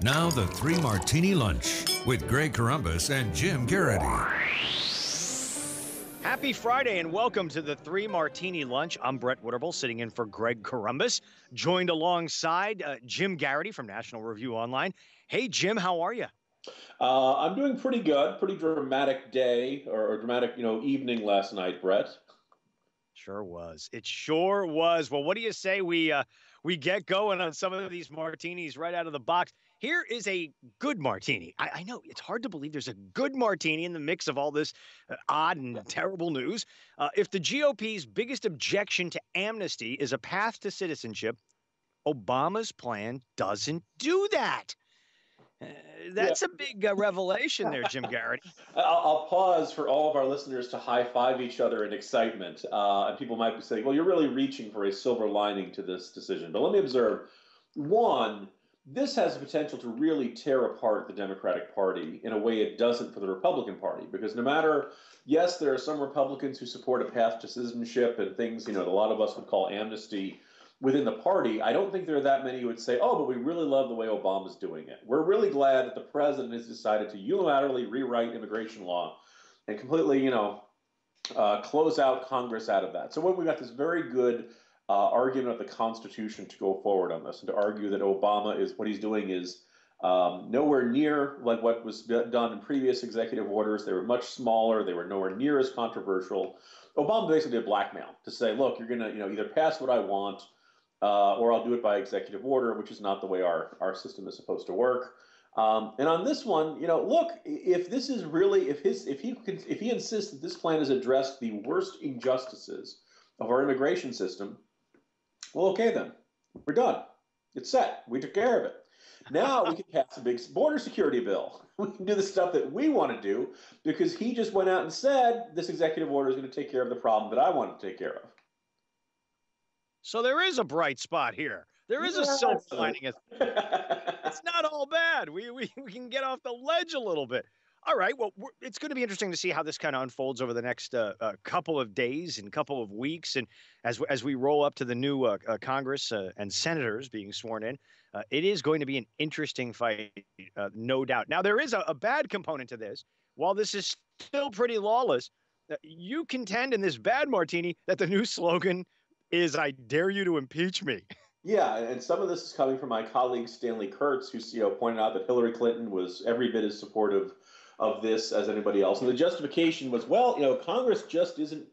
Now the Three Martini Lunch with Greg Corombos and Jim Geraghty. Happy Friday and welcome to the Three Martini Lunch. I'm Brett Winterble, sitting in for Greg Corombos, joined alongside Jim Geraghty from National Review Online. Hey, Jim, how are you? I'm doing pretty good. Pretty dramatic day or dramatic, evening last night, Brett. Sure was. It sure was. Well, what do you say we get going on some of these martinis right out of the box? Here is a good martini. I know it's hard to believe there's a good martini in the mix of all this odd and terrible news. If the GOP's biggest objection to amnesty is a path to citizenship, Obama's plan doesn't do that. That's a big revelation there, Jim Geraghty. I'll pause for all of our listeners to high-five each other in excitement. And people might be saying, well, you're really reaching for a silver lining to this decision. But let me observe, one, this has the potential to really tear apart the Democratic Party in a way it doesn't for the Republican Party. Because no matter, yes, there are some Republicans who support a path to citizenship and things, that a lot of us would call amnesty within the party. I don't think there are that many who would say, oh, but we really love the way Obama's doing it. We're really glad that the president has decided to unilaterally rewrite immigration law and completely, close out Congress out of that. So we've got this very good argument of the Constitution to go forward on this and to argue that Obama what he's doing is nowhere near like what was done in previous executive orders. They were much smaller. They were nowhere near as controversial. Obama basically did blackmail to say, look, you're going to either pass what I want or I'll do it by executive order, which is not the way our system is supposed to work. And on this one, look, if this is really, if he insists that this plan has addressed the worst injustices of our immigration system, well, okay then, we're done. It's set. We took care of it. Now we can pass a big border security bill. We can do the stuff that we want to do because he just went out and said this executive order is going to take care of the problem that I want to take care of. So there is a bright spot here. There is a silver lining. It's not all bad. We can get off the ledge a little bit. All right. Well, it's going to be interesting to see how this kind of unfolds over the next couple of days and couple of weeks. And as we roll up to the new Congress and senators being sworn in, it is going to be an interesting fight, no doubt. Now, there is a bad component to this. While this is still pretty lawless, you contend in this bad martini that the new slogan is "I dare you to impeach me." Yeah, and some of this is coming from my colleague Stanley Kurtz, who's pointed out that Hillary Clinton was every bit as supportive of this as anybody else, and the justification was, well, Congress just isn't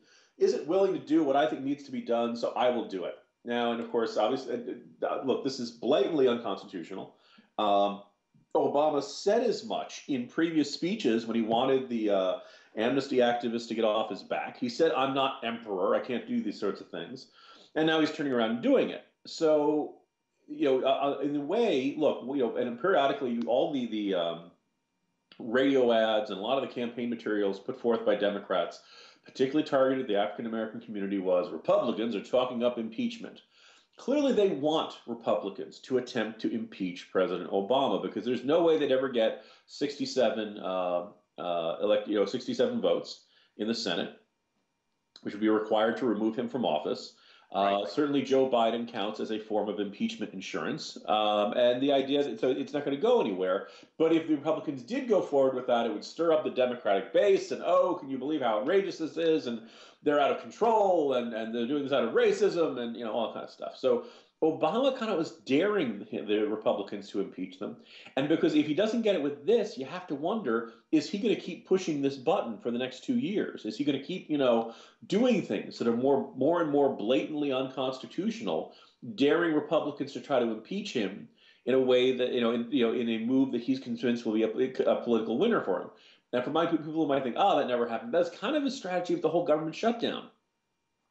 willing to do what I think needs to be done, so I will do it. Now, and of course, obviously, look, this is blatantly unconstitutional. Obama said as much in previous speeches when he wanted the amnesty activists to get off his back. He said, "I'm not emperor. I can't do these sorts of things." And now he's turning around and doing it. So, in a way, look, and periodically, all the radio ads and a lot of the campaign materials put forth by Democrats, particularly targeted the African American community, was Republicans are talking up impeachment. Clearly, they want Republicans to attempt to impeach President Obama because there's no way they'd ever get 67 votes in the Senate, which would be required to remove him from office. Right. Certainly, Joe Biden counts as a form of impeachment insurance. And the idea is so it's not going to go anywhere. But if the Republicans did go forward with that, it would stir up the Democratic base. And, oh, can you believe how outrageous this is? And they're out of control. And they're doing this out of racism and, all that kind of stuff. So Obama kind of was daring the Republicans to impeach them. And because if he doesn't get it with this, you have to wonder, is he going to keep pushing this button for the next 2 years? Is he going to keep, doing things that are more and more blatantly unconstitutional, daring Republicans to try to impeach him in a way that, in a move that he's convinced will be a political winner for him? Now, for people who might think, oh, that never happened, that's kind of a strategy of the whole government shutdown.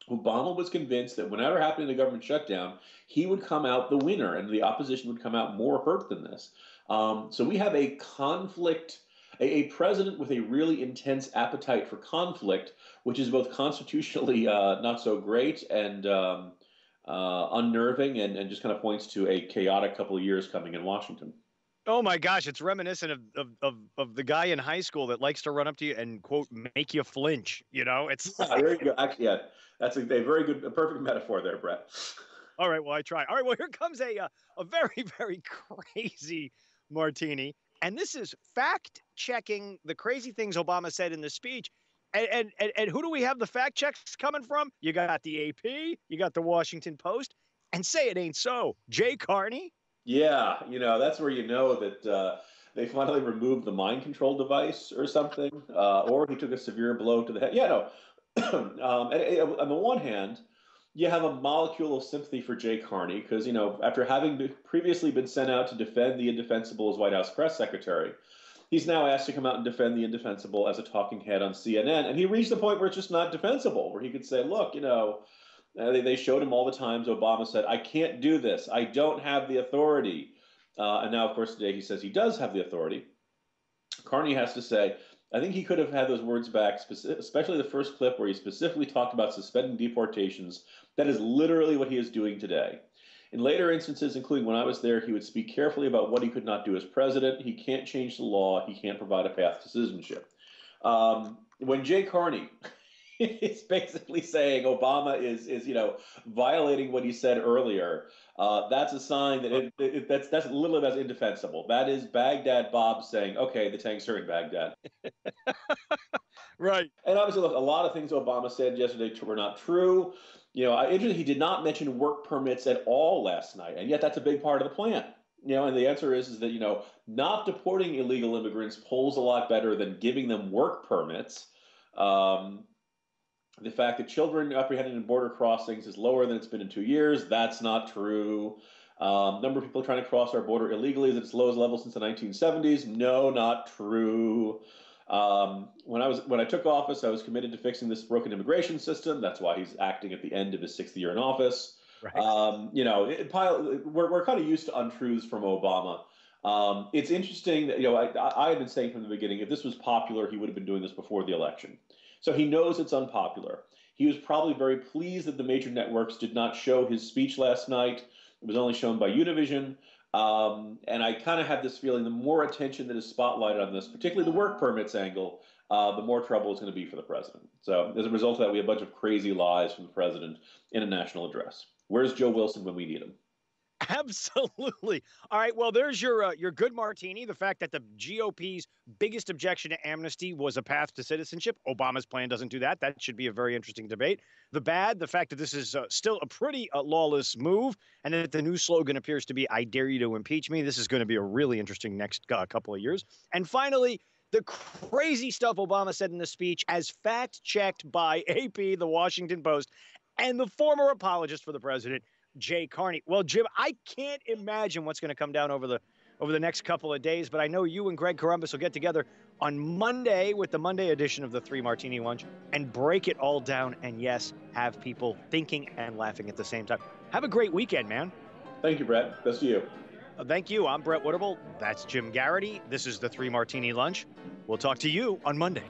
Obama was convinced that whenever happened in the government shutdown, he would come out the winner and the opposition would come out more hurt than this. So we have a conflict, a president with a really intense appetite for conflict, which is both constitutionally not so great and unnerving and just kind of points to a chaotic couple of years coming in Washington. Oh my gosh, it's reminiscent of the guy in high school that likes to run up to you and quote make you flinch. It's there you go. Actually, yeah, that's a very good, a perfect metaphor there, Brett. All right, well I try. All right, well here comes a very very crazy Martini. And this is fact-checking the crazy things Obama said in the speech. And who do we have the fact checks coming from? You got the AP, you got the Washington Post, and say it ain't so. Jay Carney? Yeah, that's where that they finally removed the mind control device or something, or he took a severe blow to the head. Yeah, no. On the one hand, you have a molecule of sympathy for Jay Carney because, after having previously been sent out to defend the indefensible as White House press secretary, he's now asked to come out and defend the indefensible as a talking head on CNN. And he reached the point where it's just not defensible, where he could say, look, they showed him all the times Obama said, I can't do this. I don't have the authority. And now, of course, today he says he does have the authority. Carney has to say, I think he could have had those words back, especially the first clip where he specifically talked about suspending deportations. That is literally what he is doing today. In later instances, including when I was there, he would speak carefully about what he could not do as president. He can't change the law. He can't provide a path to citizenship. When Jay Carney is basically saying Obama is violating what he said earlier, that's a sign that that's literally that's indefensible. That is Baghdad Bob saying, okay, the tanks are in Baghdad. Right. And obviously, look, a lot of things Obama said yesterday were not true. Interestingly, he did not mention work permits at all last night, and yet that's a big part of the plan. And the answer is that not deporting illegal immigrants polls a lot better than giving them work permits. The fact that children apprehended in border crossings is lower than it's been in 2 years, that's not true. Number of people trying to cross our border illegally is at its lowest level since the 1970s. No, not true. When I took office, I was committed to fixing this broken immigration system. That's why he's acting at the end of his 6th year in office. Right. We're kind of used to untruths from Obama. It's interesting that I had been saying from the beginning, if this was popular, he would have been doing this before the election. So he knows it's unpopular. He was probably very pleased that the major networks did not show his speech last night. It was only shown by Univision. And I kind of have this feeling the more attention that is spotlighted on this, particularly the work permits angle, the more trouble it's going to be for the president. So as a result of that, we have a bunch of crazy lies from the president in a national address. Where's Joe Wilson when we need him? Absolutely. All right. Well, there's your good Martini. The fact that the GOP's biggest objection to amnesty was a path to citizenship. Obama's plan doesn't do that. That should be a very interesting debate. The bad, the fact that this is still a pretty lawless move, and that the new slogan appears to be, I dare you to impeach me. This is going to be a really interesting next couple of years. And finally, the crazy stuff Obama said in the speech, as fact-checked by AP, the Washington Post, and the former apologist for the president, Jay Carney. Well, Jim, I can't imagine what's going to come down over the next couple of days, but I know you and Greg Corombos will get together on Monday with the Monday edition of the 3 Martini Lunch and break it all down and, yes, have people thinking and laughing at the same time. Have a great weekend, man. Thank you, Brett. Best to you. Thank you. I'm Brett Winterble. That's Jim Geraghty. This is the 3 Martini Lunch. We'll talk to you on Monday.